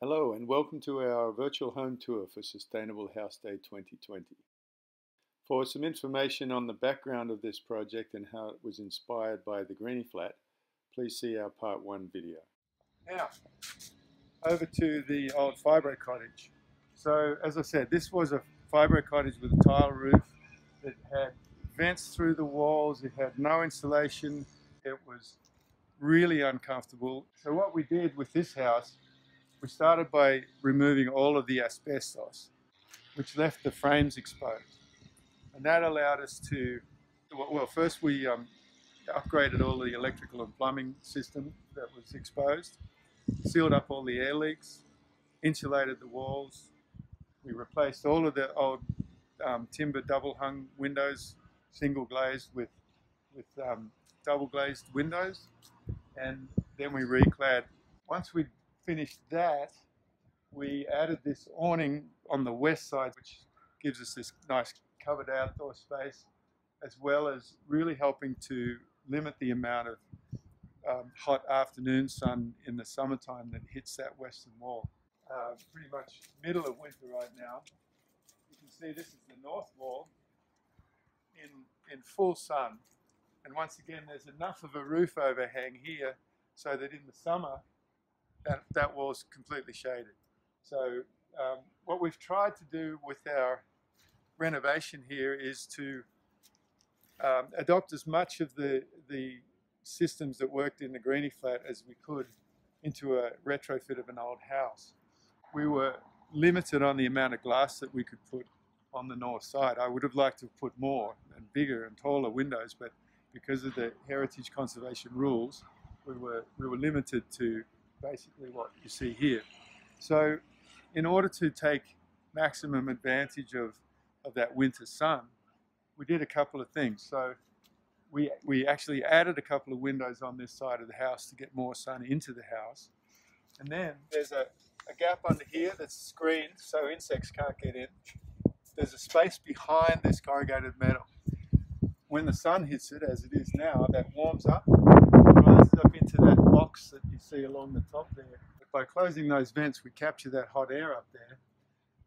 Hello and welcome to our virtual home tour for Sustainable House Day 2020. For some information on the background of this project and how it was inspired by the Greeny Flat, please see our Part 1 video. Now, over to the old Fibro Cottage. So, as I said, this was a Fibro Cottage with a tile roof. It had vents through the walls, it had no insulation, it was really uncomfortable. So what we did with this house, we started by removing all of the asbestos, which left the frames exposed. And that allowed us to, well, first we upgraded all the electrical and plumbing system that was exposed, sealed up all the air leaks, insulated the walls. We replaced all of the old timber double hung windows, single glazed with double glazed windows, and then we reclad. Once we finished that, we added this awning on the west side, which gives us this nice covered outdoor space, as well as really helping to limit the amount of hot afternoon sun in the summertime that hits that western wall. Pretty much middle of winter right now. You can see this is the north wall in full sun. And once again, there's enough of a roof overhang here so that in the summer, that wall's completely shaded. So what we've tried to do with our renovation here is to adopt as much of the systems that worked in the Greeny Flat as we could into a retrofit of an old house. We were limited on the amount of glass that we could put on the north side. I would have liked to have put more and bigger and taller windows, but because of the heritage conservation rules, we were limited to basically what you see here. So in order to take maximum advantage of that winter sun, we did a couple of things. So we actually added a couple of windows on this side of the house to get more sun into the house. And then there's a gap under here that's screened so insects can't get in. There's a space behind this corrugated metal. When the sun hits it, as it is now, that warms up, rises up into that box that you see along the top there. By closing those vents, we capture that hot air up there.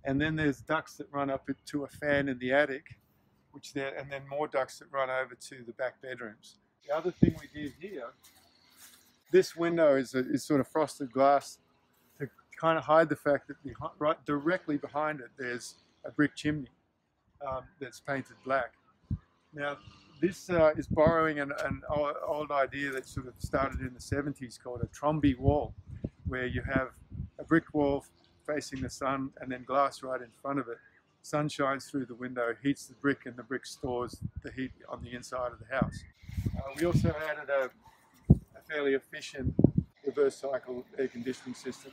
And then there's ducts that run up to a fan in the attic, and then more ducts that run over to the back bedrooms. The other thing we did here, this window is sort of frosted glass to kind of hide the fact that right directly behind it, there's a brick chimney that's painted black. Now, this is borrowing an old idea that sort of started in the 70s called a Trombi wall, where you have a brick wall facing the sun and then glass right in front of it. Sun shines through the window, heats the brick, and the brick stores the heat on the inside of the house. We also added a fairly efficient reverse cycle air conditioning system.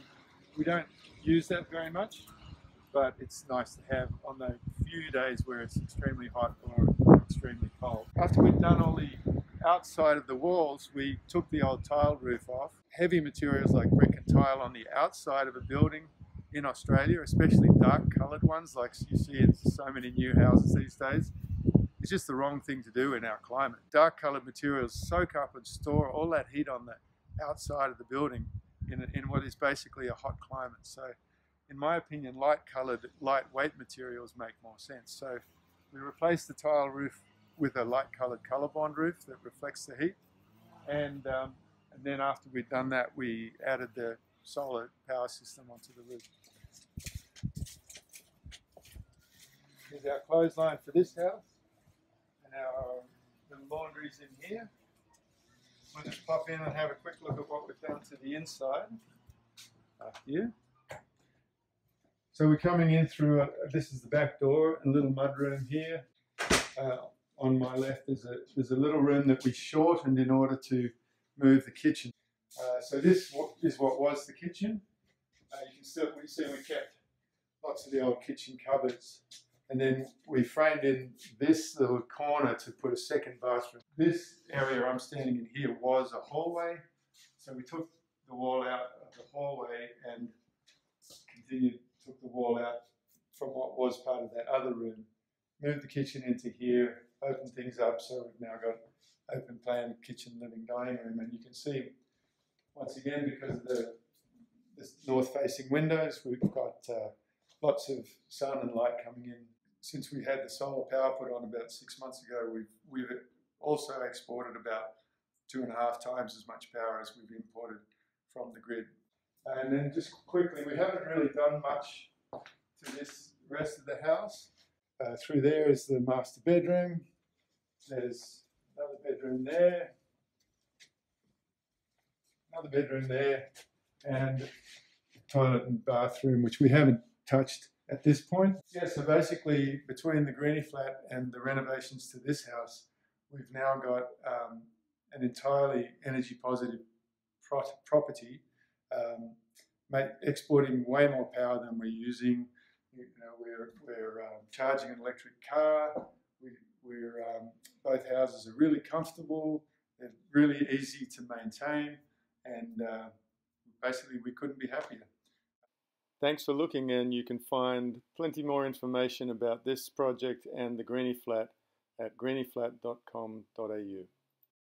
We don't use that very much, but it's nice to have on the few days where it's extremely hot or extremely cold. After we'd done all the outside of the walls, we took the old tile roof off. Heavy materials like brick and tile on the outside of a building in Australia, especially dark coloured ones like you see in so many new houses these days, it's just the wrong thing to do in our climate. Dark coloured materials soak up and store all that heat on the outside of the building in what is basically a hot climate. So in my opinion, light-coloured, lightweight materials make more sense. So we replaced the tile roof with a light-coloured colour-bond roof that reflects the heat. And then after we'd done that, we added the solar power system onto the roof. Here's our clothesline for this house. And the laundry's in here. We'll just pop in and have a quick look at what we've done to the inside up here. So we're coming in through, this is the back door, a little mudroom here. On my left there's a little room that we shortened in order to move the kitchen. So this is what was the kitchen. You can see we kept lots of the old kitchen cupboards. And then we framed in this little corner to put a second bathroom. This area I'm standing in here was a hallway. So we took the wall out of the hallway and took the wall out from what was part of that other room, moved the kitchen into here, opened things up, so we've now got open plan kitchen, living, dining room. And you can see, once again, because of the north-facing windows. We've got lots of sun and light coming in. Since we had the solar power put on about 6 months ago, we've also exported about 2.5 times as much power as we've imported from the grid. And then just quickly, we haven't really done much to this rest of the house. Through there is the master bedroom. There's another bedroom there, another bedroom there, and toilet and bathroom, which we haven't touched at this point. Yeah, so basically between the Greeny Flat and the renovations to this house, we've now got an entirely energy positive property, exporting way more power than we're using. You know, we're charging an electric car. Both houses are really comfortable. They're really easy to maintain, and basically we couldn't be happier. Thanks for looking, and you can find plenty more information about this project and the Greeny Flat at greenyflat.com.au.